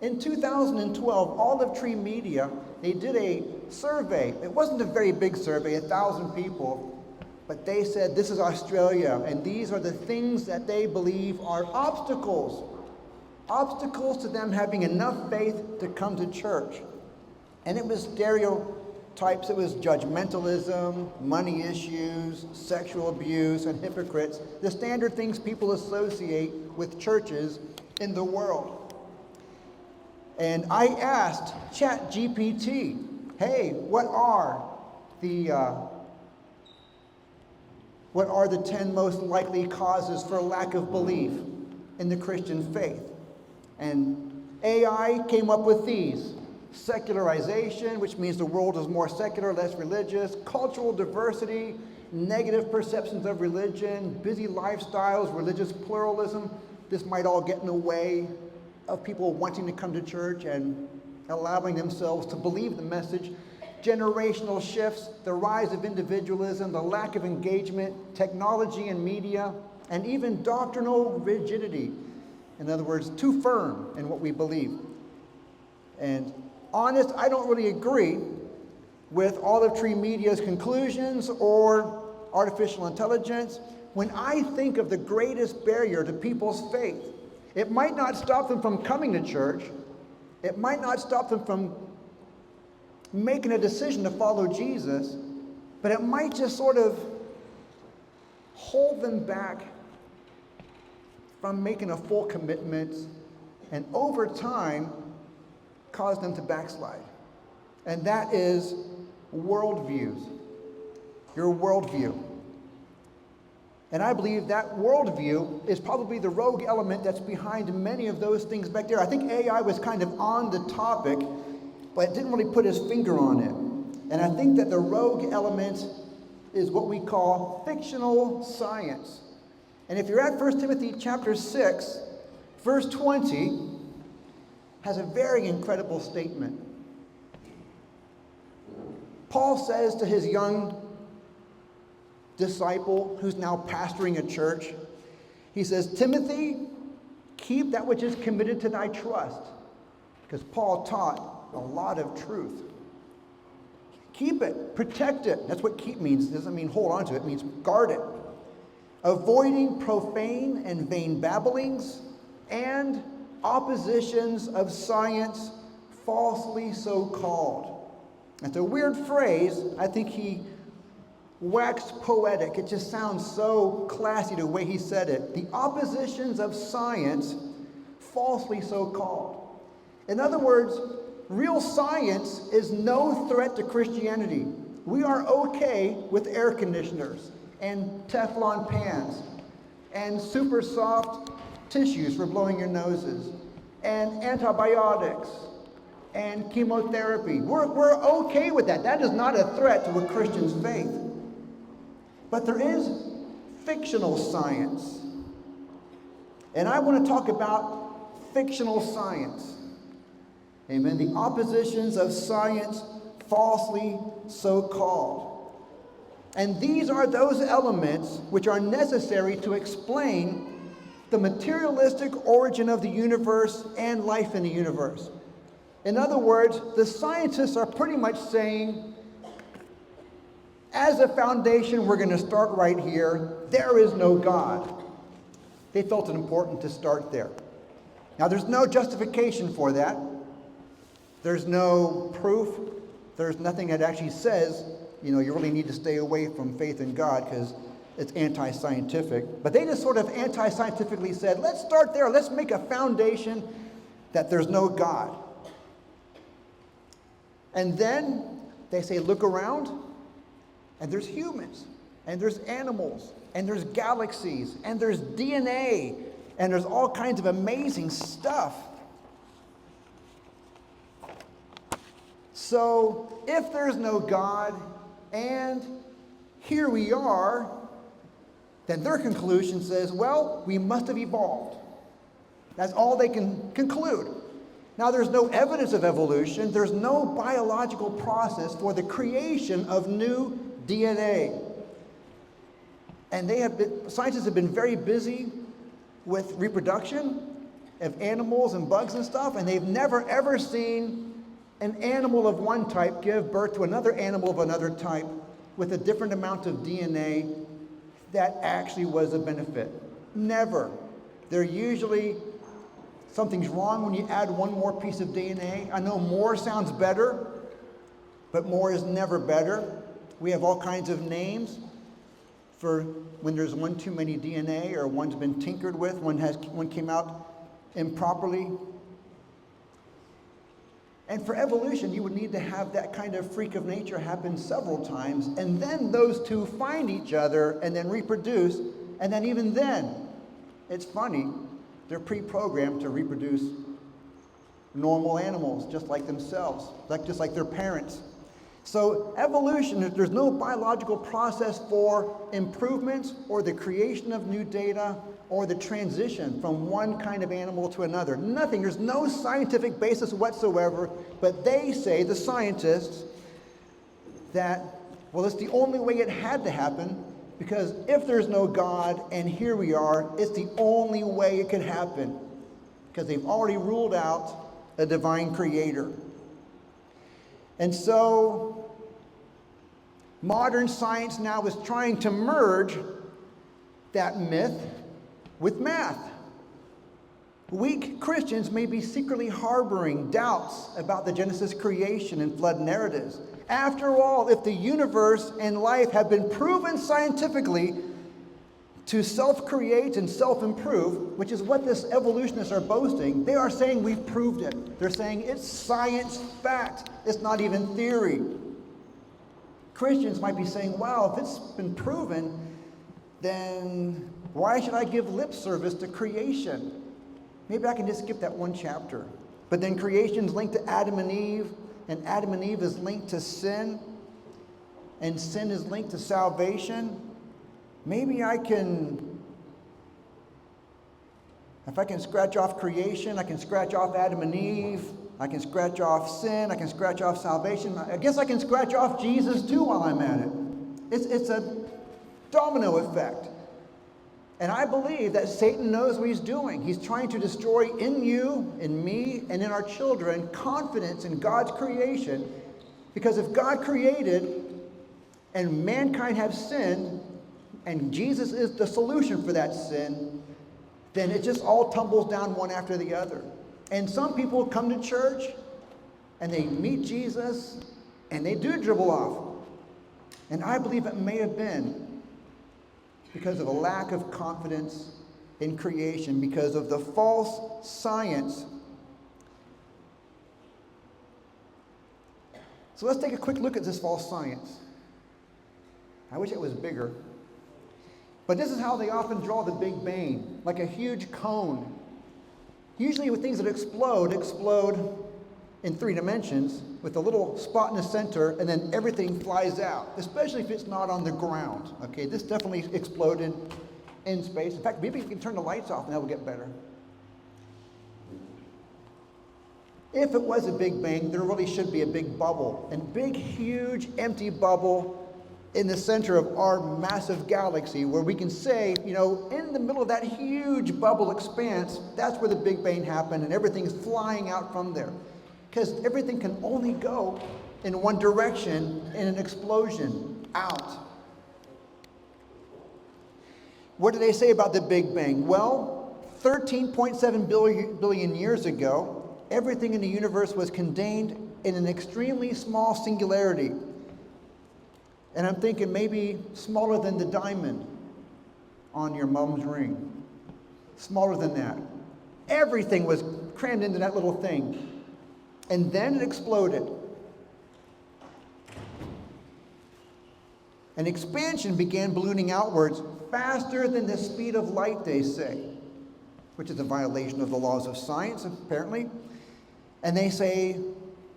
In 2012, Olive Tree Media, they did a survey. It wasn't a very big survey, 1,000 people, but they said this is Australia, and these are the things that they believe are obstacles to them having enough faith to come to church. And it was stereotypes, it was judgmentalism, money issues, sexual abuse, and hypocrites, the standard things people associate with churches in the world. And I asked ChatGPT, hey, what are the 10 most likely causes for lack of belief in the Christian faith? And AI came up with these: secularization, which means the world is more secular, less religious; cultural diversity, negative perceptions of religion; busy lifestyles; religious pluralism. This might all get in the way of people wanting to come to church and allowing themselves to believe the message; generational shifts, the rise of individualism, the lack of engagement, technology and media, and even doctrinal rigidity. In other words, too firm in what we believe. And honest, I don't really agree with Olive Tree Media's conclusions or artificial intelligence. When I think of the greatest barrier to people's faith, it might not stop them from coming to church. It might not stop them from making a decision to follow Jesus, but it might just sort of hold them back from making a full commitment, and over time cause them to backslide. And that is worldviews, your worldview. And I believe that worldview is probably the rogue element that's behind many of those things back there. I think AI was kind of on the topic, but it didn't really put his finger on it. And I think that the rogue element is what we call fictional science. And if you're at 1 Timothy chapter 6, verse 20, has a very incredible statement. Paul says to his young disciple who's now pastoring a church, he says, Timothy, keep that which is committed to thy trust. Because Paul taught a lot of truth. Keep it, protect it. That's what keep means. It doesn't mean hold on to it, it means guard it. Avoiding profane and vain babblings and oppositions of science, falsely so called. It's a weird phrase. I think he waxed poetic. It just sounds so classy the way he said it. The oppositions of science, falsely so called. In other words, real science is no threat to Christianity. We are okay with air conditioners and Teflon pans and super soft tissues for blowing your noses and antibiotics and chemotherapy. We're okay with that. That is not a threat to a Christian's faith. But there is fictional science. And I want to talk about fictional science. Amen. The oppositions of science, falsely so called. And these are those elements which are necessary to explain the materialistic origin of the universe and life in the universe. In other words, the scientists are pretty much saying, as a foundation, we're going to start right here. There is no God. They felt it important to start there. Now, there's no justification for that. There's no proof. There's nothing that actually says, you really need to stay away from faith in God because it's anti-scientific. But they just sort of anti-scientifically said, let's start there. Let's make a foundation that there's no God. And then they say, look around, and there's humans, and there's animals, and there's galaxies, and there's DNA, and there's all kinds of amazing stuff. So if there's no God, and here we are, then their conclusion says, well, we must have evolved. That's all they can conclude. Now, there's no evidence of evolution. There's no biological process for the creation of new DNA. And scientists have been very busy with reproduction of animals and bugs and stuff, and they've never ever seen an animal of one type give birth to another animal of another type with a different amount of DNA that actually was a benefit. Never. They're usually, something's wrong when you add one more piece of DNA. I know more sounds better, but more is never better. We have all kinds of names for when there's one too many DNA, or one's been tinkered with, one came out improperly. And for evolution, you would need to have that kind of freak of nature happen several times, and then those two find each other and then reproduce, and then even then, it's funny, they're pre-programmed to reproduce normal animals just like themselves, just like their parents. So evolution, if there's no biological process for improvements or the creation of new data or the transition from one kind of animal to another, nothing, there's no scientific basis whatsoever, but they say, the scientists, that, well, it's the only way it had to happen, because if there's no God and here we are, it's the only way it could happen, because they've already ruled out a divine creator. And so modern science now is trying to merge that myth with math. Weak Christians may be secretly harboring doubts about the Genesis creation and flood narratives. After all, if the universe and life have been proven scientifically to self-create and self-improve, which is what this evolutionists are boasting, they are saying we've proved it. They're saying it's science fact. It's not even theory. Christians might be saying, wow, if it's been proven, then why should I give lip service to creation? Maybe I can just skip that one chapter. But then creation's linked to Adam and Eve is linked to sin, and sin is linked to salvation. Maybe I can, if I can scratch off creation, I can scratch off Adam and Eve, I can scratch off sin, I can scratch off salvation. I guess I can scratch off Jesus too while I'm at it. It's a domino effect. And I believe that Satan knows what he's doing. He's trying to destroy in you, in me, and in our children confidence in God's creation. Because if God created and mankind have sinned, and Jesus is the solution for that sin, then it just all tumbles down one after the other. And some people come to church and they meet Jesus and they do dribble off. And I believe it may have been because of a lack of confidence in creation, because of the false science. So let's take a quick look at this false science. I wish it was bigger. But this is how they often draw the Big Bang, like a huge cone. Usually with things that explode in 3 dimensions with a little spot in the center, and then everything flies out, especially if it's not on the ground. Okay, this definitely exploded in space. In fact, maybe we can turn the lights off and that will get better. If it was a Big Bang, there really should be a big bubble, and big, huge, empty bubble in the center of our massive galaxy, where we can say, you know, in the middle of that huge bubble expanse, that's where the Big Bang happened, and everything's flying out from there. Because everything can only go in one direction in an explosion, out. What do they say about the Big Bang? Well, 13.7 billion years ago, everything in the universe was contained in an extremely small singularity. And I'm thinking maybe smaller than the diamond on your mom's ring. Smaller than that. Everything was crammed into that little thing. And then it exploded. And expansion began ballooning outwards faster than the speed of light, they say, which is a violation of the laws of science, apparently. And they say,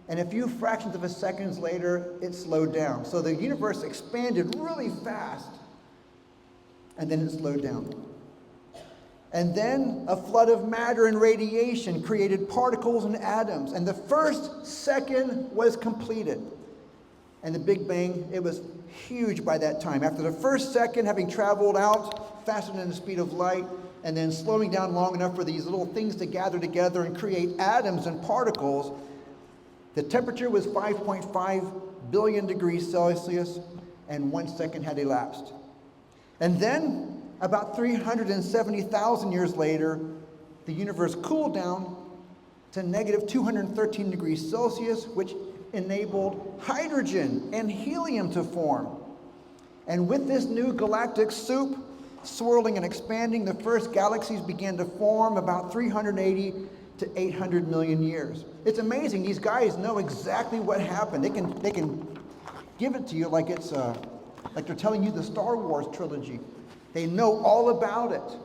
and a few fractions of a second later, it slowed down. So the universe expanded really fast, and then it slowed down. And then a flood of matter and radiation created particles and atoms, and the first second was completed. And the Big Bang, it was huge by that time. After the first second, having traveled out faster than the speed of light, and then slowing down long enough for these little things to gather together and create atoms and particles, the temperature was 5.5 billion degrees Celsius, and 1 second had elapsed. And then, about 370,000 years later, the universe cooled down to negative 213 degrees Celsius, which enabled hydrogen and helium to form. And with this new galactic soup swirling and expanding, the first galaxies began to form about 380 to 800 million years. It's amazing. These guys know exactly what happened. They can give it to you like it's like they're telling you the Star Wars trilogy. They know all about it.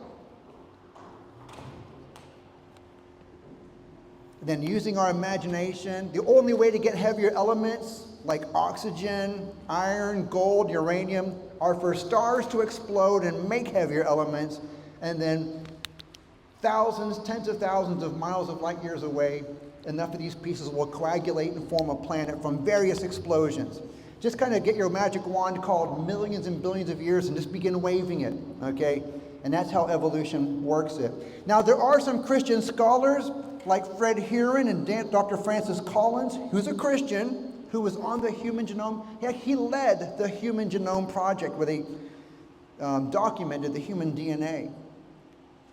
Then using our imagination, the only way to get heavier elements like oxygen, iron, gold, uranium are for stars to explode and make heavier elements, and then thousands, tens of thousands of miles of light years away, enough of these pieces will coagulate and form a planet from various explosions. Just kind of get your magic wand called millions and billions of years and just begin waving it, okay? And that's how evolution works it. Now, there are some Christian scholars like Fred Heron and Dr. Francis Collins, who's a Christian, who was on the Human Genome. Yeah, he led the Human Genome Project where they documented the human DNA.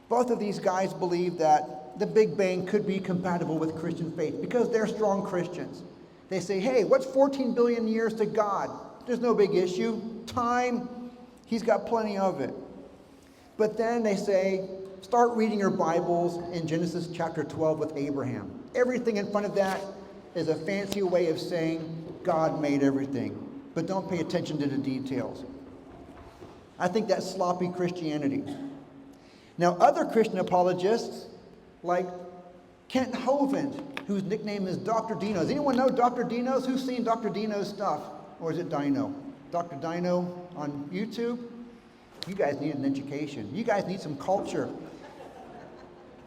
Both of these guys believe that the Big Bang could be compatible with Christian faith because they're strong Christians. They say, hey, what's 14 billion years to God? There's no big issue. Time, he's got plenty of it. But then they say, start reading your Bibles in Genesis chapter 12 with Abraham. Everything in front of that is a fancy way of saying God made everything. But don't pay attention to the details. I think that's sloppy Christianity. Now, other Christian apologists, like Kent Hovind, whose nickname is Dr. Dino. Does anyone know Dr. Dino's? Who's seen Dr. Dino's stuff? Or is it Dino? Dr. Dino on YouTube? You guys need an education. You guys need some culture.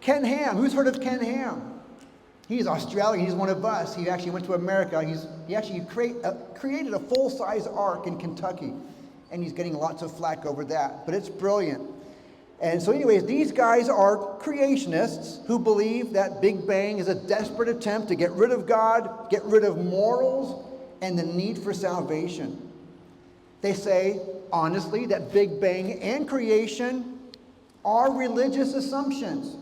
Ken Ham. Who's heard of Ken Ham? He's Australian. He's one of us. He actually went to America. He actually created a full-size ark in Kentucky. And he's getting lots of flack over that. But it's brilliant. And so anyways, these guys are creationists who believe that Big Bang is a desperate attempt to get rid of God, get rid of morals, and the need for salvation. They say, honestly, that Big Bang and creation are religious assumptions.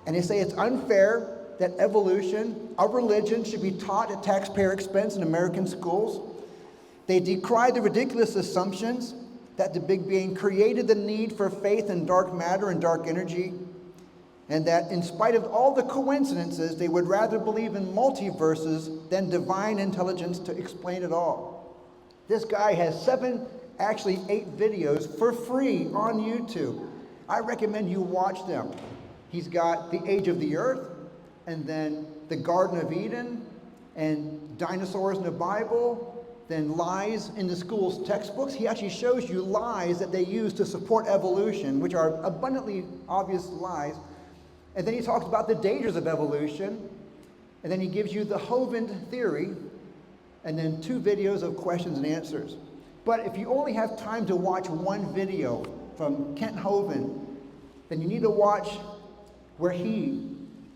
And they say it's unfair that evolution, a religion, should be taught at taxpayer expense in American schools. They decry the ridiculous assumptions that the Big Bang created the need for faith in dark matter and dark energy, and that in spite of all the coincidences, they would rather believe in multiverses than divine intelligence to explain it all. This guy has 8 videos for free on YouTube. I recommend you watch them. He's got the age of the earth, and then the Garden of Eden, and dinosaurs in the Bible, then lies in the school's textbooks. He actually shows you lies that they use to support evolution, which are abundantly obvious lies. And then he talks about the dangers of evolution. And then he gives you the Hovind theory, and then 2 videos of questions and answers. But if you only have time to watch one video from Kent Hovind, then you need to watch where he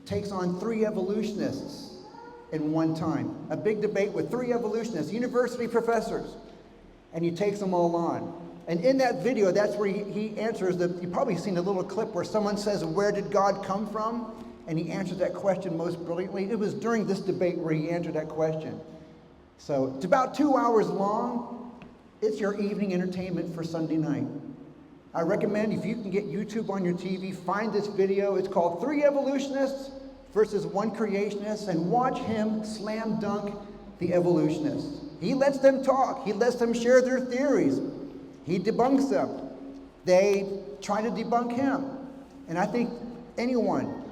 takes on 3 evolutionists in one time. A big debate with 3 evolutionists, university professors, and he takes them all on. And in that video, that's where he answers you've probably seen a little clip where someone says, where did God come from? And he answers that question most brilliantly. It was during this debate where he answered that question. So it's about 2 hours long. It's your evening entertainment for Sunday night. I recommend, if you can get YouTube on your TV, find this video. It's called 3 Evolutionists versus 1 Creationist, and watch him slam dunk the evolutionists. He lets them talk. He lets them share their theories. He debunks them. They try to debunk him. And I think anyone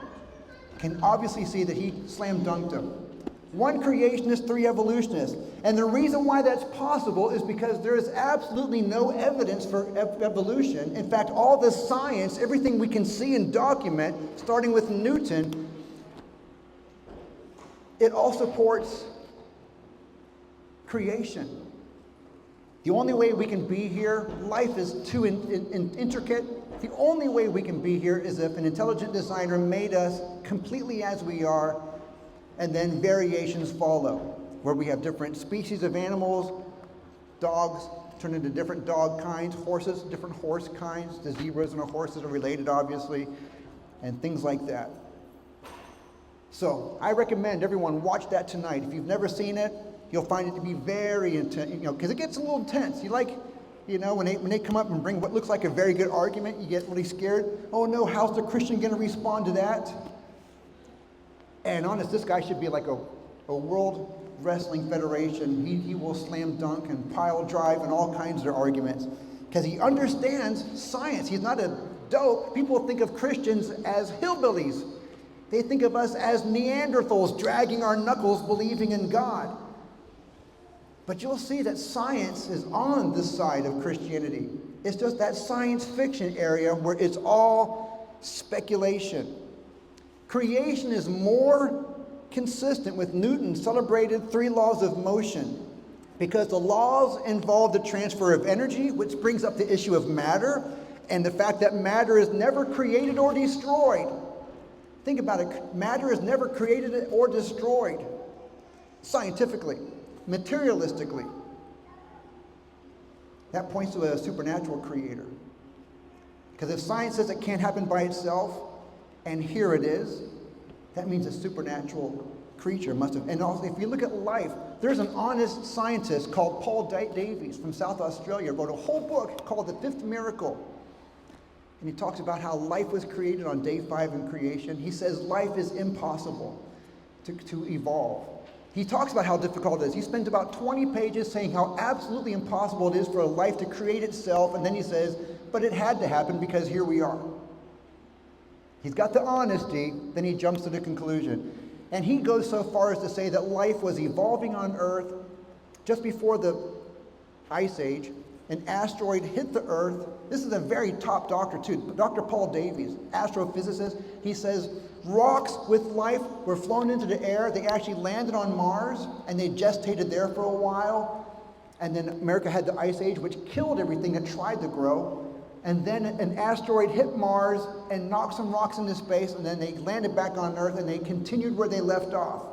can obviously see that he slam dunked them. 1 creationist, 3 evolutionists. And the reason why that's possible is because there is absolutely no evidence for evolution. In fact, all the science, everything we can see and document, starting with Newton, it all supports creation. The only way we can be here, life is too intricate. The only way we can be here is if an intelligent designer made us completely as we are, and then variations follow, where we have different species of animals, dogs turn into different dog kinds, horses, different horse kinds. The zebras and the horses are related, obviously, and things like that. So I recommend everyone watch that tonight. If you've never seen it, you'll find it to be very intense, because it gets a little intense. When they come up and bring what looks like a very good argument, you get really scared. Oh no, how's the Christian going to respond to that? And honest, this guy should be like a world wrestling federation. He will slam dunk and pile drive and all kinds of arguments, because he understands science. He's not a dope. People think of Christians as hillbillies. They think of us as Neanderthals dragging our knuckles believing in God. But you'll see that science is on this side of Christianity. It's just that science fiction area where it's all speculation. Creation is more consistent with Newton's celebrated 3 laws of motion, because the laws involve the transfer of energy, which brings up the issue of matter, and the fact that matter is never created or destroyed. Think about it. Matter is never created or destroyed, scientifically. Materialistically. That points to a supernatural creator. Because if science says it can't happen by itself, and here it is, that means a supernatural creature must have. And also, if you look at life, there's an honest scientist called Paul Davies from South Australia, wrote a whole book called The Fifth Miracle. And he talks about how life was created on day 5 in creation. He says life is impossible to evolve. He talks about how difficult it is. He spends about 20 pages saying how absolutely impossible it is for a life to create itself, and then he says, but it had to happen because here we are. He's got the honesty, then he jumps to the conclusion. And he goes so far as to say that life was evolving on Earth just before the Ice Age. An asteroid hit the Earth. This is a very top doctor too, Dr. Paul Davies, astrophysicist. He says, rocks with life were flown into the air. They actually landed on Mars, and they gestated there for a while. And then America had the Ice Age, which killed everything that tried to grow. And then an asteroid hit Mars and knocked some rocks into space, and then they landed back on Earth, and they continued where they left off.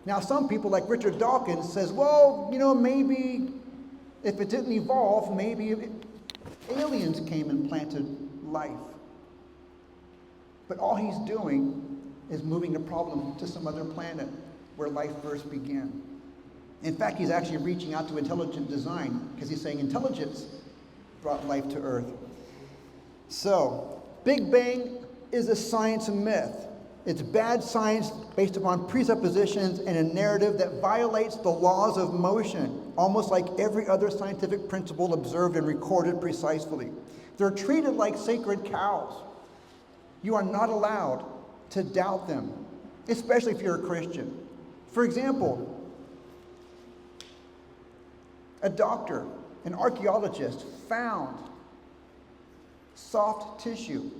Now, some people, like Richard Dawkins, says, well, maybe if it didn't evolve, maybe aliens came and planted life. But all he's doing is moving the problem to some other planet where life first began. In fact, he's actually reaching out to intelligent design, because he's saying intelligence brought life to Earth. So, Big Bang is a science myth. It's bad science based upon presuppositions and a narrative that violates the laws of motion, almost like every other scientific principle observed and recorded precisely. They're treated like sacred cows. You are not allowed to doubt them, especially if you're a Christian. For example, a doctor, an archaeologist, found soft tissue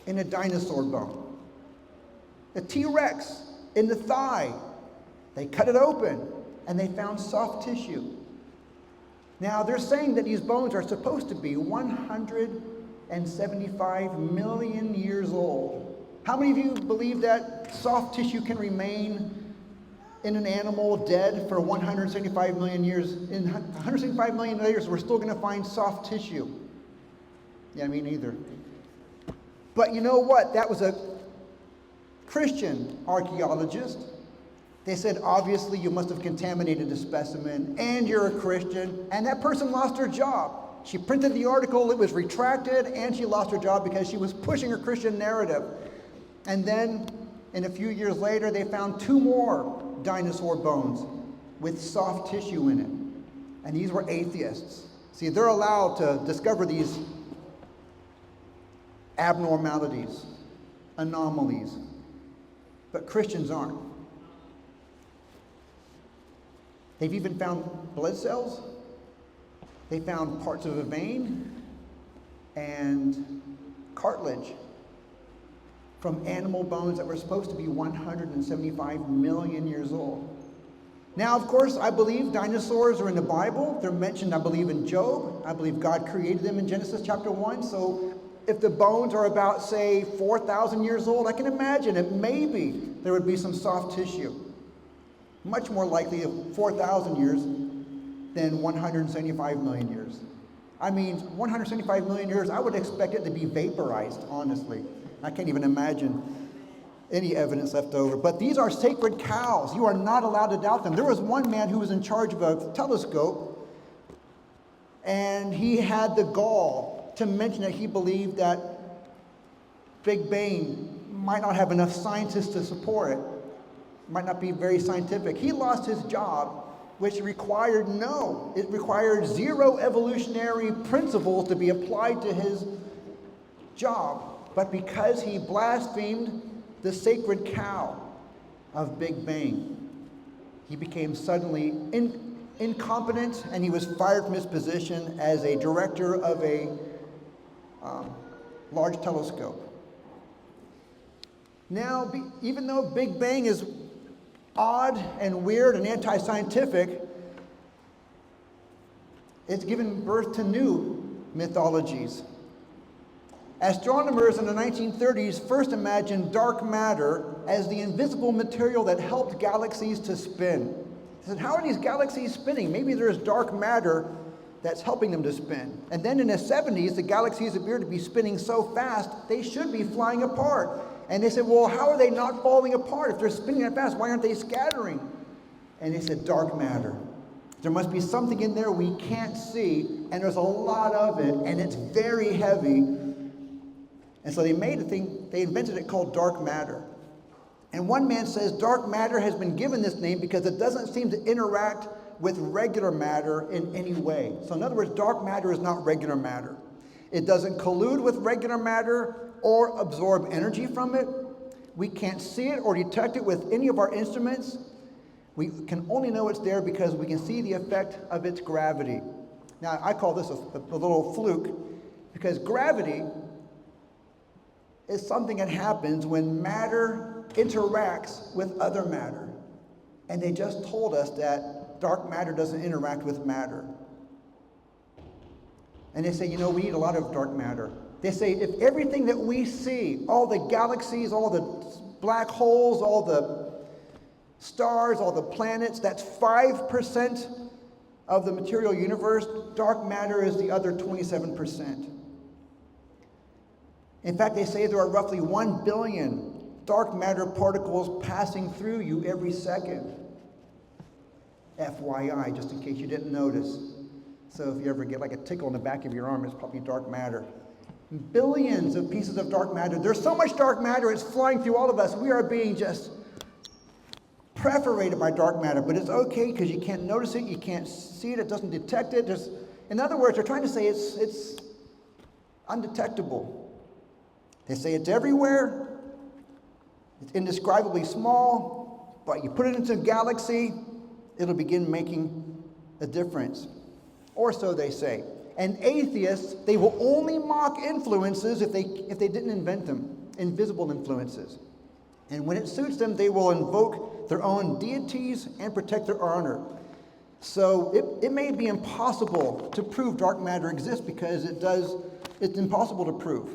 in a dinosaur bone. A T-Rex in the thigh. They cut it open and they found soft tissue. Now they're saying that these bones are supposed to be 175 million years old. How many of you believe that soft tissue can remain in an animal dead for 175 million years? In 175 million years, we're still going to find soft tissue. Yeah, me neither. But you know what? That was a Christian archaeologist. They said, obviously, you must have contaminated the specimen, and you're a Christian, and that person lost her job. She printed the article, it was retracted, and she lost her job because she was pushing her Christian narrative. And then, in a few years later, they found 2 more dinosaur bones with soft tissue in it. And these were atheists. See, they're allowed to discover these abnormalities, anomalies, but Christians aren't. They've even found blood cells. They found parts of a vein and cartilage from animal bones that were supposed to be 175 million years old. Now, of course, I believe dinosaurs are in the Bible. They're mentioned, I believe, in Job. I believe God created them in Genesis chapter 1. So if the bones are about, say, 4,000 years old, I can imagine that maybe there would be some soft tissue. Much more likely of 4,000 years than 175 million years. I mean, 175 million years, I would expect it to be vaporized, honestly. I can't even imagine any evidence left over. But these are sacred cows. You are not allowed to doubt them. There was one man who was in charge of a telescope, and he had the gall to mention that he believed that Big Bang might not have enough scientists to support it, might not be very scientific. He lost his job, which required it required zero evolutionary principles to be applied to his job. But because he blasphemed the sacred cow of Big Bang, he became suddenly incompetent, and he was fired from his position as a director of a large telescope. Now, even though Big Bang is odd and weird and anti-scientific, it's given birth to new mythologies. Astronomers in the 1930s first imagined dark matter as the invisible material that helped galaxies to spin. They said, how are these galaxies spinning? Maybe there's dark matter that's helping them to spin. And then in the 70s, the galaxies appeared to be spinning so fast, they should be flying apart. And they said, well, how are they not falling apart? If they're spinning that fast, why aren't they scattering? And they said, dark matter. There must be something in there we can't see, and there's a lot of it, and it's very heavy. And so they invented it called dark matter. And one man says dark matter has been given this name because it doesn't seem to interact with regular matter in any way. So in other words, dark matter is not regular matter. It doesn't collude with regular matter or absorb energy from it. We can't see it or detect it with any of our instruments. We can only know it's there because we can see the effect of its gravity. Now, I call this a little fluke, because gravity is something that happens when matter interacts with other matter. And they just told us that dark matter doesn't interact with matter. And they say, we need a lot of dark matter. They say if everything that we see, all the galaxies, all the black holes, all the stars, all the planets, that's 5% of the material universe. Dark matter is the other 27%. In fact, they say there are roughly 1 billion dark matter particles passing through you every second. FYI, just in case you didn't notice. So if you ever get like a tickle in the back of your arm, it's probably dark matter. Billions of pieces of dark matter. There's so much dark matter, it's flying through all of us. We are being just perforated by dark matter, but it's okay because you can't notice it, you can't see it, it doesn't detect it. In other words, they're trying to say it's undetectable. They say it's everywhere, it's indescribably small, but you put it into a galaxy, it'll begin making a difference. Or so they say. And atheists, they will only mock influences if they didn't invent them, invisible influences. And when it suits them, they will invoke their own deities and protect their honor. So it may be impossible to prove dark matter exists because it's impossible to prove.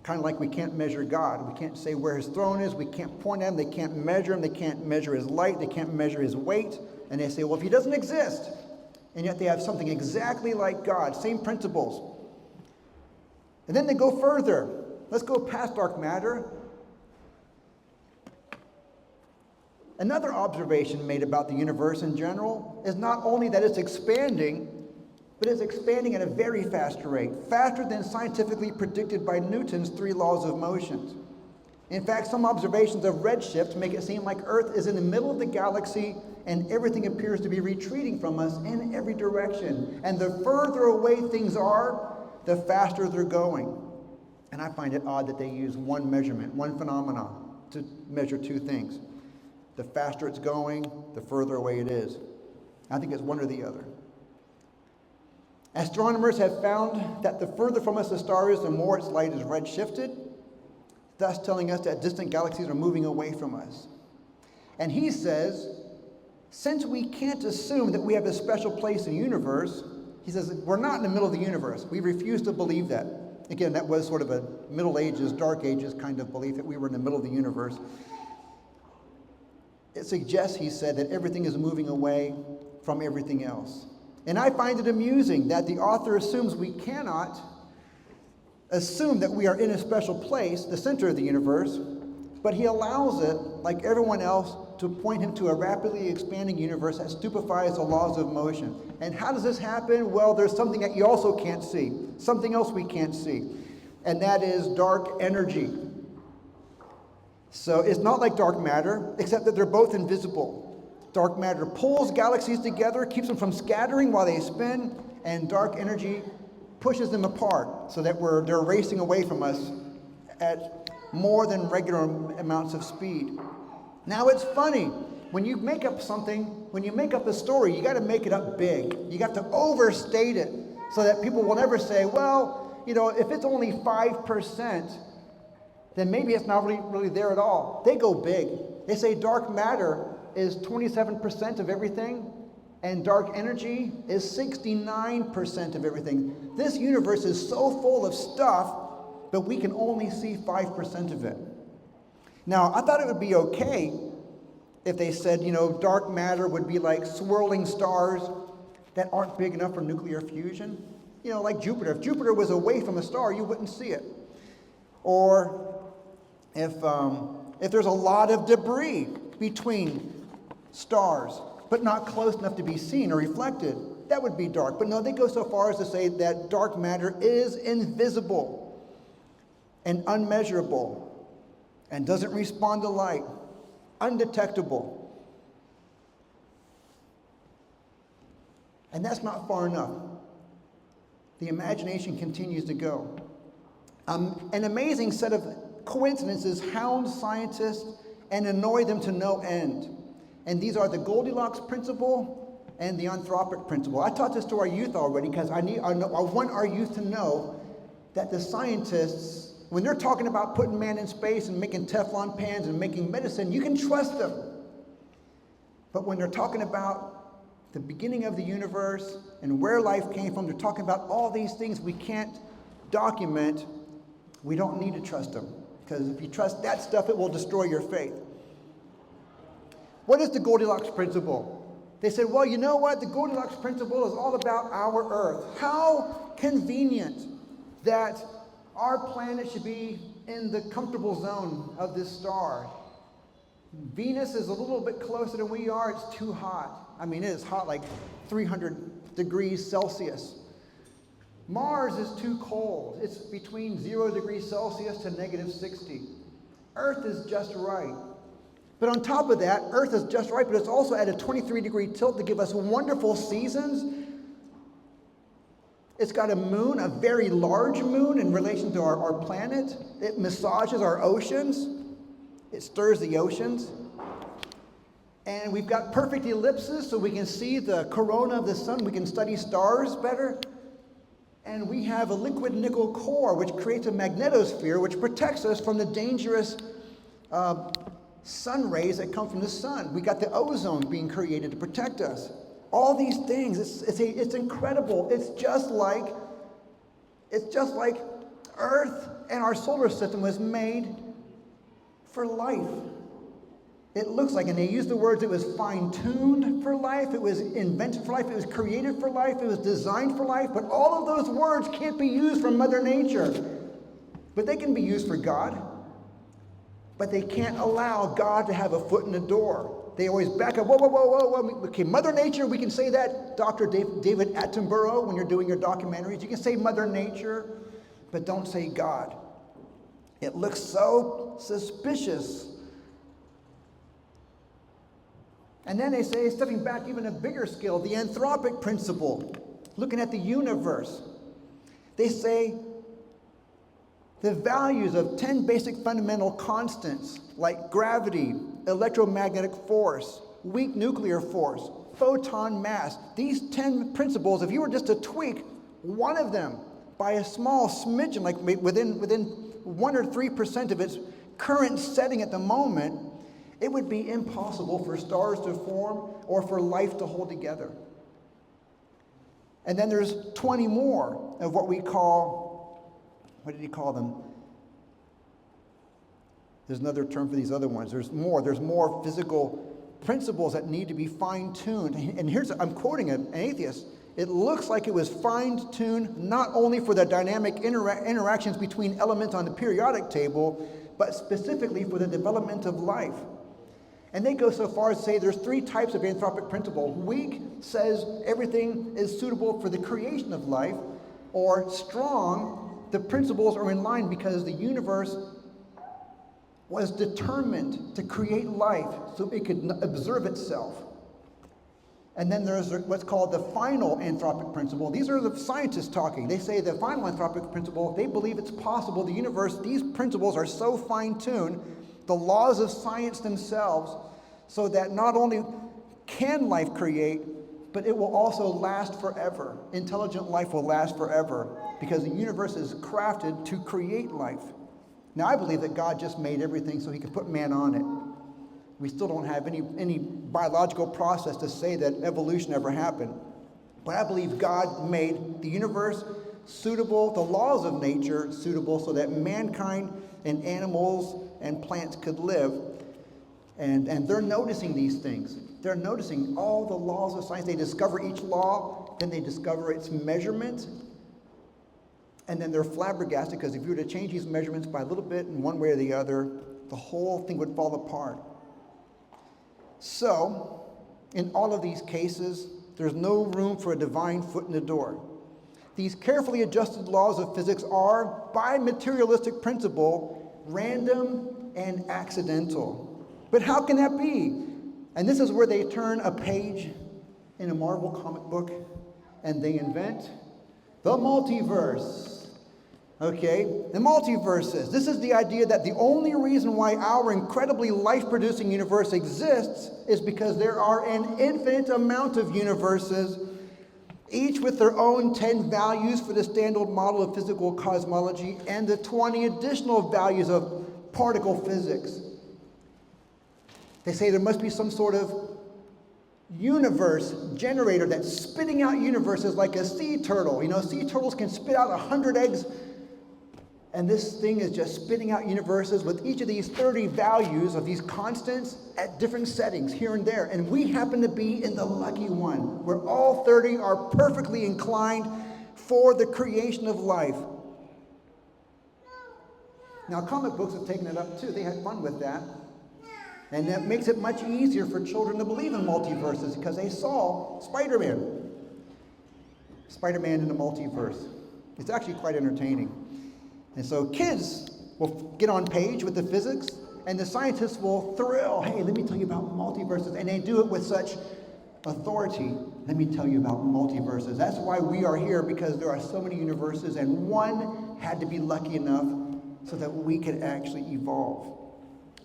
Kind of like we can't measure God. We can't say where his throne is. We can't point at him. They can't measure him. They can't measure his light. They can't measure his weight. And they say, well, if he doesn't exist, and yet they have something exactly like God, same principles. And then they go further. Let's go past dark matter. Another observation made about the universe in general is not only that it's expanding, but it's expanding at a very fast rate, faster than scientifically predicted by Newton's 3 laws of motion. In fact, some observations of redshift make it seem like Earth is in the middle of the galaxy and everything appears to be retreating from us in every direction. And the further away things are, the faster they're going. And I find it odd that they use one measurement, one phenomenon, to measure two things. The faster it's going, the further away it is. I think it's one or the other. Astronomers have found that the further from us a star is, the more its light is redshifted, thus telling us that distant galaxies are moving away from us. And he says, since we can't assume that we have a special place in the universe, he says, we're not in the middle of the universe. We refuse to believe that. Again, that was sort of a Middle Ages, Dark Ages kind of belief that we were in the middle of the universe. It suggests, he said, that everything is moving away from everything else. And I find it amusing that the author assumes we cannot assume that we are in a special place, the center of the universe, but he allows it, like everyone else, to point him to a rapidly expanding universe that stupefies the laws of motion. And how does this happen? Well, there's something that you also can't see, something else we can't see, and that is dark energy. So it's not like dark matter, except that they're both invisible. Dark matter pulls galaxies together, keeps them from scattering while they spin, and dark energy pushes them apart so that they're racing away from us at more than regular amounts of speed. Now it's funny, when you make up something, when you make up a story, you got to make it up big. You got to overstate it so that people will never say, well, if it's only 5%, then maybe it's not really there at all. They go big. They say dark matter is 27% of everything, and dark energy is 69% of everything. This universe is so full of stuff, but we can only see 5% of it. Now, I thought it would be okay if they said, dark matter would be like swirling stars that aren't big enough for nuclear fusion. Like Jupiter. If Jupiter was away from a star, you wouldn't see it. Or if there's a lot of debris between stars, but not close enough to be seen or reflected, that would be dark. But no, they go so far as to say that dark matter is invisible and unmeasurable and doesn't respond to light, undetectable. And that's not far enough. The imagination continues to go. An amazing set of coincidences hound scientists and annoy them to no end. And these are the Goldilocks principle and the anthropic principle. I taught this to our youth already because I want our youth to know that the scientists, when they're talking about putting man in space and making Teflon pans and making medicine, you can trust them. But when they're talking about the beginning of the universe and where life came from, they're talking about all these things we can't document, we don't need to trust them. Because if you trust that stuff, it will destroy your faith. What is the Goldilocks principle? They said, well, you know what? The Goldilocks principle is all about our Earth. How convenient that our planet should be in the comfortable zone of this star. Venus is a little bit closer than we are. It's too hot. I mean, it is hot, like 300 degrees Celsius. Mars is too cold. It's between 0 degrees Celsius to -60. Earth is just right. But on top of that, Earth is just right, but it's also at a 23-degree tilt to give us wonderful seasons. It's got a moon, a very large moon in relation to our planet. It massages our oceans. It stirs the oceans. And we've got perfect ellipses so we can see the corona of the sun. We can study stars better. And we have a liquid nickel core, which creates a magnetosphere, which protects us from the dangerous sun rays that come from the sun. We got the ozone being created to protect us. All these things, it's incredible. It's just like Earth and our solar system was made for life. It looks like, and they use the words, it was fine-tuned for life, it was invented for life, it was created for life, it was designed for life, but all of those words can't be used for Mother Nature. But they can be used for God. But they can't allow God to have a foot in the door. They always back up, whoa. Okay, Mother Nature, we can say that. Dr. David Attenborough, when you're doing your documentaries, you can say Mother Nature, but don't say God. It looks so suspicious. And then they say, stepping back even a bigger scale, the anthropic principle, looking at the universe. They say the values of 10 basic fundamental constants like gravity, electromagnetic force, weak nuclear force, photon mass, these 10 principles, if you were just to tweak one of them by a small smidgen, like within 1 or 3% of its current setting at the moment, it would be impossible for stars to form or for life to hold together. And then there's 20 more of what we call, what did he call them? There's another term for these other ones. There's more physical principles that need to be fine-tuned. And here's, I'm quoting an atheist. It looks like it was fine-tuned not only for the dynamic interactions between elements on the periodic table, but specifically for the development of life. And they go so far as to say there's 3 types of anthropic principle. Weak says everything is suitable for the creation of life, or strong, the principles are in line because the universe was determined to create life so it could observe itself. And then there's what's called the final anthropic principle. These are the scientists talking. They say the final anthropic principle, they believe it's possible the universe, these principles are so fine-tuned, the laws of science themselves, so that not only can life create, but it will also last forever. Intelligent life will last forever because the universe is crafted to create life. Now, I believe that God just made everything so he could put man on it. We still don't have any biological process to say that evolution ever happened. But I believe God made the universe suitable, the laws of nature suitable, so that mankind and animals and plants could live. And they're noticing these things. They're noticing all the laws of science. They discover each law, then they discover its measurement. And then they're flabbergasted because if you were to change these measurements by a little bit in one way or the other, the whole thing would fall apart. So, in all of these cases, there's no room for a divine foot in the door. These carefully adjusted laws of physics are, by materialistic principle, random and accidental. But how can that be? And this is where they turn a page in a Marvel comic book and they invent the multiverse. Okay, the multiverses. This is the idea that the only reason why our incredibly life-producing universe exists is because there are an infinite amount of universes, each with their own 10 values for the standard model of physical cosmology and the 20 additional values of particle physics. They say there must be some sort of universe generator that's spitting out universes like a sea turtle. You know, sea turtles can spit out 100 eggs. And this thing is just spitting out universes with each of these 30 values of these constants at different settings here and there. And we happen to be in the lucky one, where all 30 are perfectly inclined for the creation of life. Now, comic books have taken it up too. They had fun with that. And that makes it much easier for children to believe in multiverses because they saw Spider-Man. Spider-Man in the multiverse. It's actually quite entertaining. And so kids will get on page with the physics, and the scientists will thrill. Hey, let me tell you about multiverses. And they do it with such authority. Let me tell you about multiverses. That's why we are here, because there are so many universes, and one had to be lucky enough so that we could actually evolve.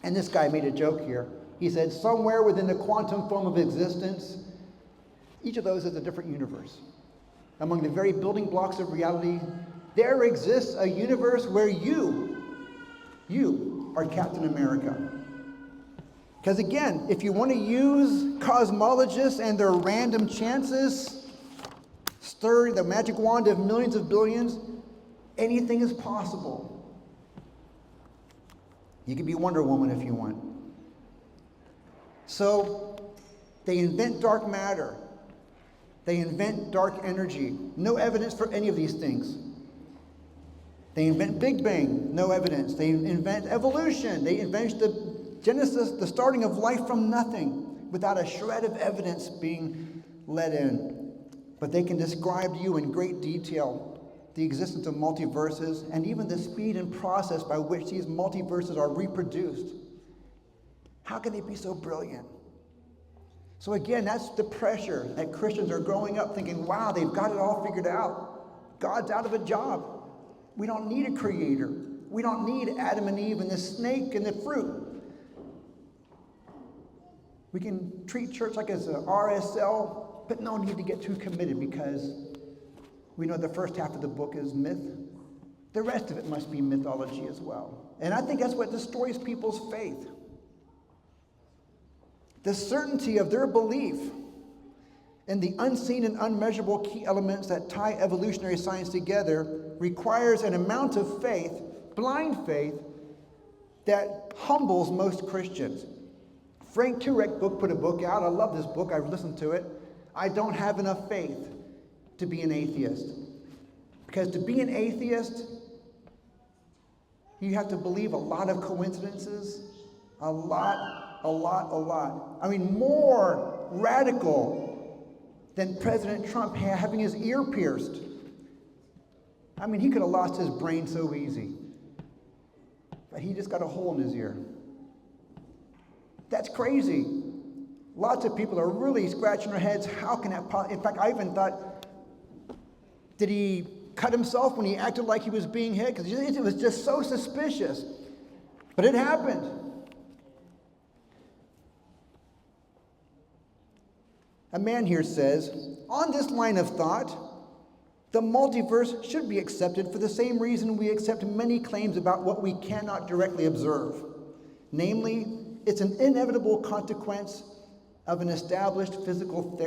And this guy made a joke here. He said, somewhere within the quantum foam of existence, each of those is a different universe. Among the very building blocks of reality, there exists a universe where you are Captain America. Because again, if you want to use cosmologists and their random chances, stir the magic wand of millions of billions, anything is possible. You can be Wonder Woman if you want. So they invent dark matter. They invent dark energy. No evidence for any of these things. They invent Big Bang, no evidence. They invent evolution. They invent the Genesis, the starting of life from nothing, without a shred of evidence being let in. But they can describe to you in great detail the existence of multiverses and even the speed and process by which these multiverses are reproduced. How can they be so brilliant? So again, that's the pressure that Christians are growing up thinking, wow, they've got it all figured out. God's out of a job. We don't need a creator. We don't need Adam and Eve and the snake and the fruit. We can treat church like it's an RSL, but no need to get too committed because we know the first half of the book is myth. The rest of it must be mythology as well. And I think that's what destroys people's faith. The certainty of their belief in the unseen and unmeasurable key elements that tie evolutionary science together requires an amount of faith, blind faith, that humbles most Christians. Frank Turek put a book out. I love this book. I've listened to it. I don't have enough faith to be an atheist. Because to be an atheist, you have to believe a lot of coincidences. A lot. I mean, more radical than President Trump having his ear pierced. I mean, he could have lost his brain so easy. But he just got a hole in his ear. That's crazy. Lots of people are really scratching their heads. How can that possibly? In fact, I even thought, did he cut himself when he acted like he was being hit? Because it was just so suspicious. But it happened. A man here says, on this line of thought, the multiverse should be accepted for the same reason we accept many claims about what we cannot directly observe. Namely, it's an inevitable consequence of an established physical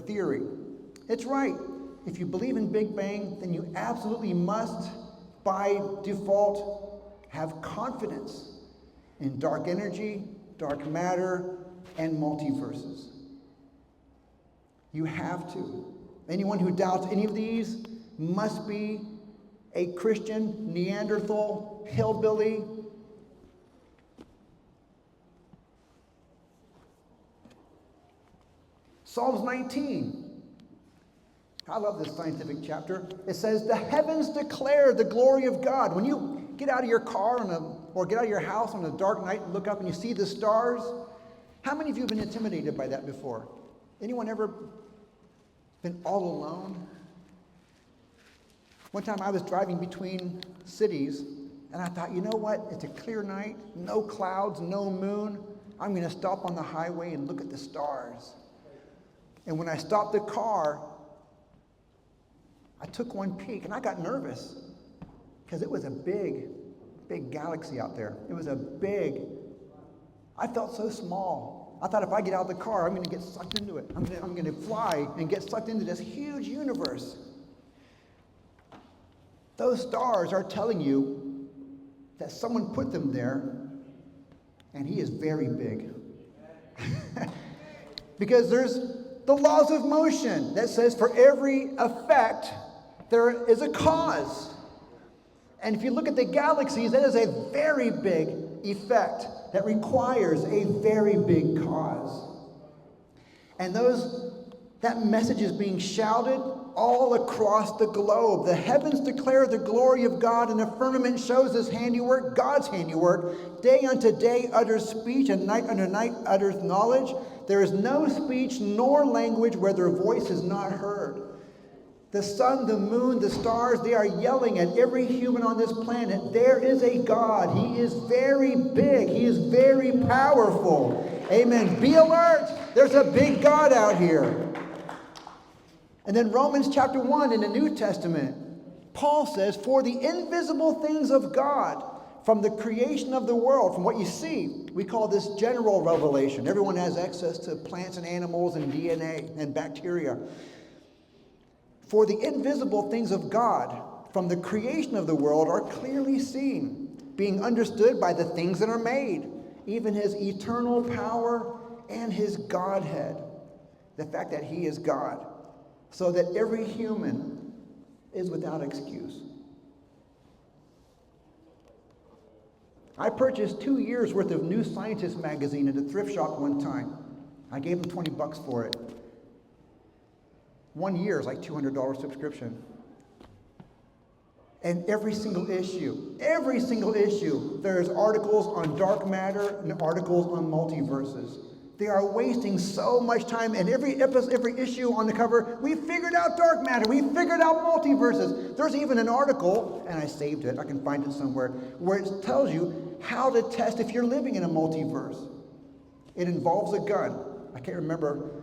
theory. It's right. If you believe in Big Bang, then you absolutely must, by default, have confidence in dark energy, dark matter, and multiverses. You have to. Anyone who doubts any of these must be a Christian, Neanderthal, hillbilly. Psalms 19. I love this scientific chapter. It says, the heavens declare the glory of God. When you get out of your car or get out of your house on a dark night and look up and you see the stars, how many of you have been intimidated by that before? Anyone ever been all alone? One time I was driving between cities and I thought, you know what? It's a clear night, no clouds, no moon. I'm going to stop on the highway and look at the stars. And when I stopped the car, I took one peek and I got nervous because it was a big, big galaxy out there. It was I felt so small. I thought if I get out of the car, I'm going to get sucked into it. I'm going to fly and get sucked into this huge universe. Those stars are telling you that someone put them there, and he is very big. Because there's the laws of motion that says for every effect, there is a cause. And if you look at the galaxies, that is a very big effect that requires a very big cause. And that message is being shouted all across the globe. The heavens declare the glory of God, and the firmament shows his handiwork, God's handiwork. Day unto day utters speech, and night unto night utters knowledge. There is no speech nor language where their voice is not heard. The sun, the moon, the stars, they are yelling at every human on this planet. There is a God. He is very big. He is very powerful. Amen. Be alert. There's a big God out here. And then Romans chapter 1 in the New Testament, Paul says, for the invisible things of God, from the creation of the world, from what you see, we call this general revelation. Everyone has access to plants and animals and DNA and bacteria. For the invisible things of God from the creation of the world are clearly seen, being understood by the things that are made, even his eternal power and his Godhead, the fact that he is God, so that every human is without excuse. I purchased 2 years worth of New Scientist magazine at a thrift shop one time. I gave them $20 for it. 1 year is like $200 subscription. And every single issue, there's articles on dark matter and articles on multiverses. They are wasting so much time, and every issue on the cover, we figured out dark matter, we figured out multiverses. There's even an article, and I saved it, I can find it somewhere, where it tells you how to test if you're living in a multiverse. It involves a gun. I can't remember.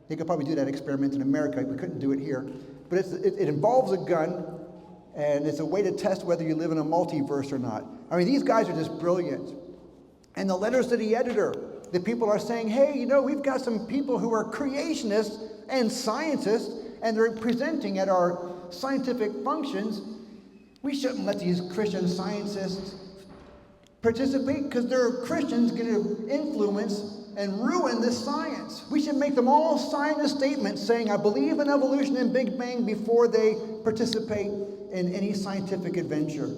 They could probably do that experiment in America. We couldn't do it here. But it involves a gun, and it's a way to test whether you live in a multiverse or not. I mean, these guys are just brilliant. And the letters to the editor, the people are saying, hey, we've got some people who are creationists and scientists, and they're presenting at our scientific functions. We shouldn't let these Christian scientists participate because they're Christians going to influence and ruin this science. We should make them all sign a statement saying, I believe in evolution and Big Bang before they participate in any scientific adventure.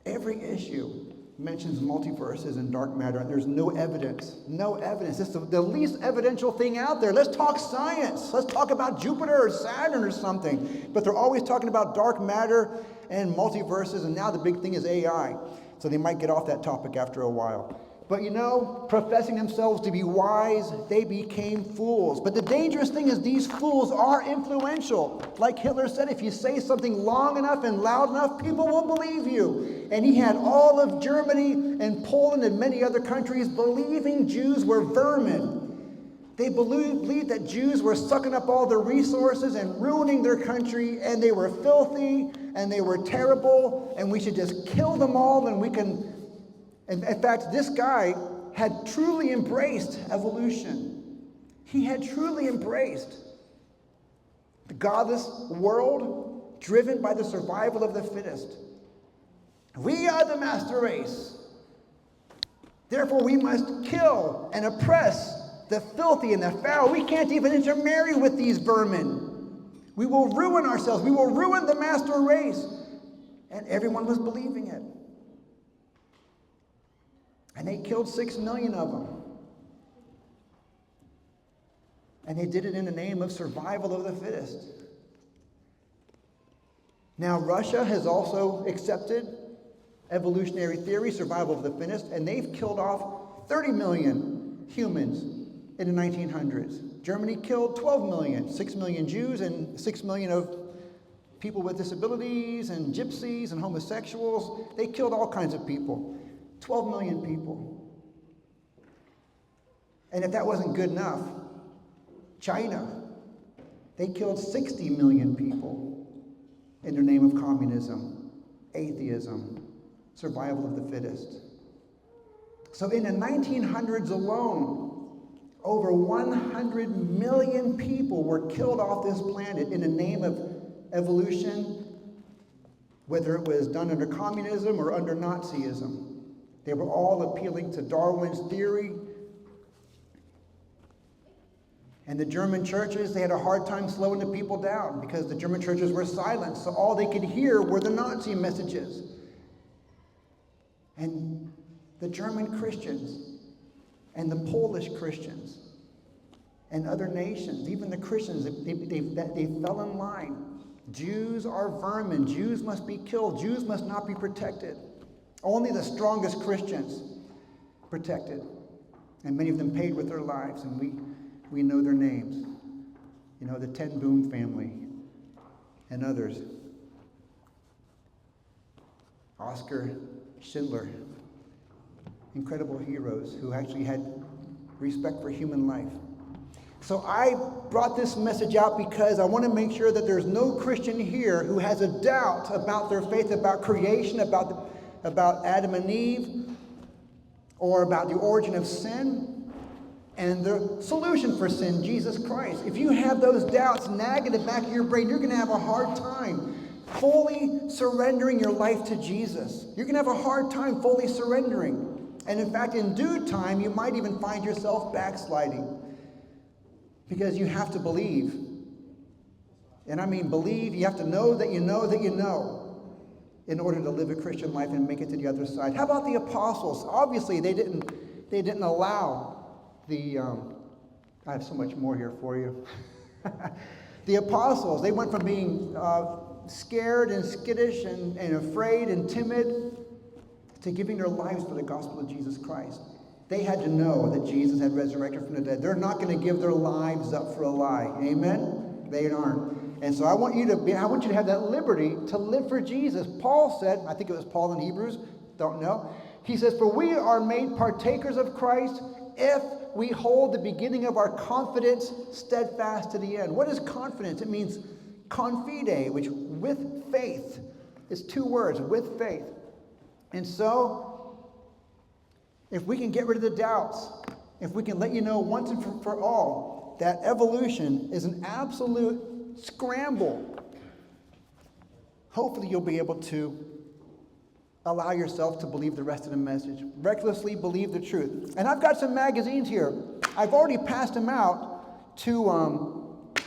Every issue mentions multiverses and dark matter, and there's no evidence. No evidence. It's the least evidential thing out there. Let's talk science. Let's talk about Jupiter or Saturn or something. But they're always talking about dark matter and multiverses, and now the big thing is AI. So they might get off that topic after a while. But professing themselves to be wise, they became fools. But the dangerous thing is these fools are influential. Like Hitler said, if you say something long enough and loud enough, people will believe you. And he had all of Germany and Poland and many other countries believing Jews were vermin. They believed that Jews were sucking up all the resources and ruining their country, and they were filthy, and they were terrible, and we should just kill them all, and we can... In fact, this guy had truly embraced evolution. He had truly embraced the godless world driven by the survival of the fittest. We are the master race. Therefore, we must kill and oppress the filthy and the foul. We can't even intermarry with these vermin. We will ruin ourselves. We will ruin the master race. And everyone was believing it. And they killed 6 million of them. And they did it in the name of survival of the fittest. Now, Russia has also accepted evolutionary theory, survival of the fittest, and they've killed off 30 million humans in the 1900s. Germany killed 12 million, 6 million Jews and 6 million of people with disabilities and gypsies and homosexuals. They killed all kinds of people. 12 million people. And if that wasn't good enough, China, they killed 60 million people in the name of communism, atheism, survival of the fittest. So in the 1900s alone, over 100 million people were killed off this planet in the name of evolution, whether it was done under communism or under Nazism. They were all appealing to Darwin's theory. And the German churches, they had a hard time slowing the people down because the German churches were silent, so all they could hear were the Nazi messages. And the German Christians and the Polish Christians and other nations, even the Christians, they fell in line. Jews are vermin. Jews must be killed. Jews must not be protected. Only the strongest Christians protected. And many of them paid with their lives, and we know their names. The Ten Boom family and others. Oscar Schindler, incredible heroes who actually had respect for human life. So I brought this message out because I want to make sure that there's no Christian here who has a doubt about their faith, about creation, about Adam and Eve, or about the origin of sin and the solution for sin, Jesus Christ. If you have those doubts nagging at the back of your brain, you're going to have a hard time fully surrendering your life to Jesus. You're going to have a hard time fully surrendering. And in fact, in due time, you might even find yourself backsliding. Because you have to believe. And I mean believe, you have to know that you know that you know in order to live a Christian life and make it to the other side. How about the apostles? Obviously, they didn't allow the... I have so much more here for you. The apostles, they went from being scared and skittish and afraid and timid to giving their lives for the gospel of Jesus Christ. They had to know that Jesus had resurrected from the dead. They're not going to give their lives up for a lie. Amen? They aren't. And so I want you to have that liberty to live for Jesus. Paul said, I think it was Paul in Hebrews, don't know. He says, for we are made partakers of Christ if we hold the beginning of our confidence steadfast to the end. What is confidence? It means confide, which with faith. It's 2 words, with faith. And so, if we can get rid of the doubts, if we can let you know once and for all that evolution is an absolute scramble, hopefully you'll be able to allow yourself to believe the rest of the message. Recklessly believe the truth. And I've got some magazines here. I've already passed them out to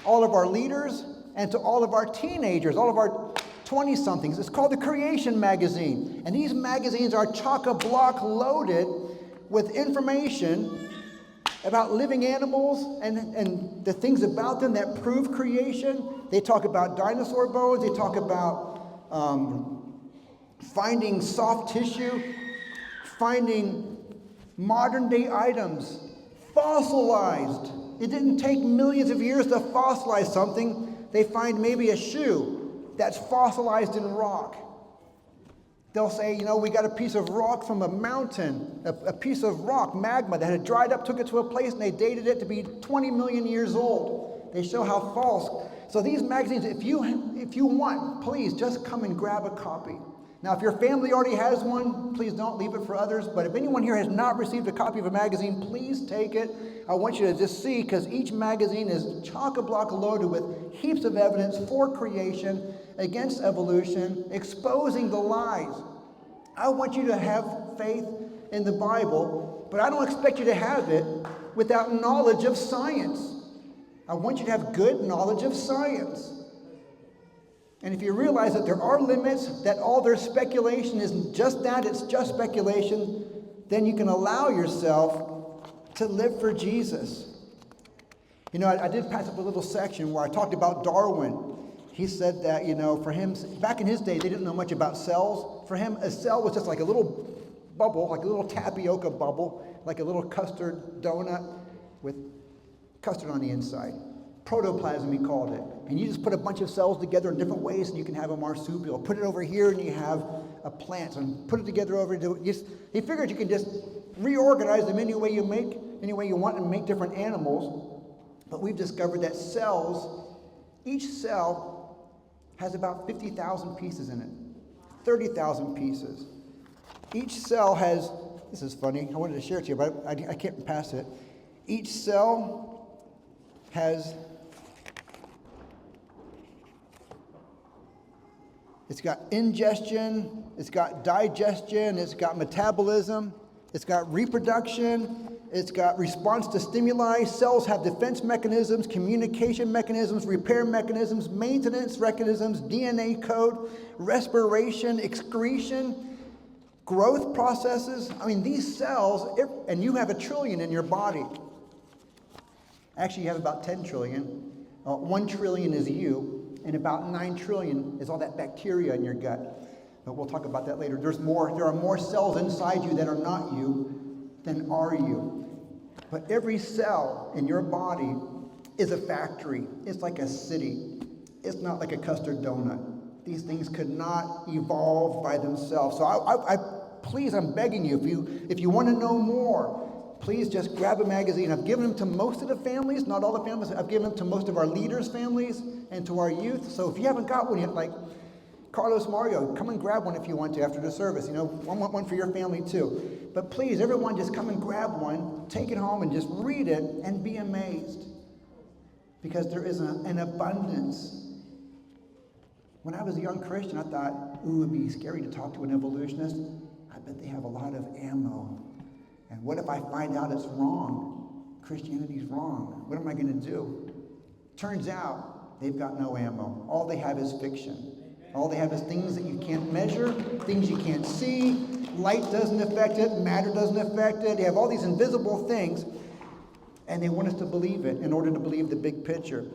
all of our leaders and to all of our teenagers, all of our 20-somethings. It's called the Creation Magazine. And these magazines are chock-a-block loaded with information about living animals and the things about them that prove creation. They talk about dinosaur bones. They talk about finding soft tissue, finding modern-day items, fossilized. It didn't take millions of years to fossilize something. They find maybe a shoe that's fossilized in rock. They'll say, we got a piece of rock from a mountain, a piece of rock, magma, that had dried up, took it to a place, and they dated it to be 20 million years old. They show how false. So these magazines, if you want, please just come and grab a copy. Now, if your family already has one, please don't leave it for others. But if anyone here has not received a copy of a magazine, please take it. I want you to just see, because each magazine is chock-a-block loaded with heaps of evidence for creation, against evolution, exposing the lies. I want you to have faith in the Bible, but I don't expect you to have it without knowledge of science. I want you to have good knowledge of science. And if you realize that there are limits, that all their speculation isn't just that, it's just speculation, then you can allow yourself to live for Jesus. I did pass up a little section where I talked about Darwin. He said that, for him, back in his day, they didn't know much about cells. For him, a cell was just like a little bubble, like a little tapioca bubble, like a little custard donut with custard on the inside. Protoplasm, he called it. And you just put a bunch of cells together in different ways, and you can have a marsupial. Put it over here, and you have a plant. And put it together over here. He figured you can just reorganize them any way you want, and make different animals. But we've discovered that each cell has about 50,000 pieces in it, 30,000 pieces. Each cell has, this is funny, I wanted to share it to you, but I can't pass it. Each cell has, it's got ingestion, it's got digestion, it's got metabolism, it's got reproduction, it's got response to stimuli. Cells have defense mechanisms, communication mechanisms, repair mechanisms, maintenance mechanisms, DNA code, respiration, excretion, growth processes. These cells, and you have 1 trillion in your body. Actually, you have about 10 trillion. 1 trillion is you, and about 9 trillion is all that bacteria in your gut. But we'll talk about that later. There are more cells inside you that are not you than are you. But every cell in your body is a factory. It's like a city. It's not like a custard donut. These things could not evolve by themselves. So please, I'm begging you, if you want to know more, please just grab a magazine. I've given them to most of the families, not all the families. I've given them to most of our leaders' families and to our youth. So if you haven't got one yet, like Carlos, Mario, come and grab one if you want to after the service. I want one for your family too. But please, everyone, just come and grab one, take it home, and just read it and be amazed. Because there is an abundance. When I was a young Christian, I thought, it would be scary to talk to an evolutionist. I bet they have a lot of ammo. And what if I find out it's wrong? Christianity's wrong. What am I going to do? Turns out they've got no ammo. All they have is fiction. All they have is things that you can't measure, things you can't see. Light doesn't affect it, matter doesn't affect it. They have all these invisible things, and they want us to believe it in order to believe the big picture.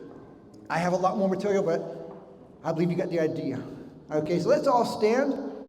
I have a lot more material, but I believe you got the idea. Okay, so let's all stand.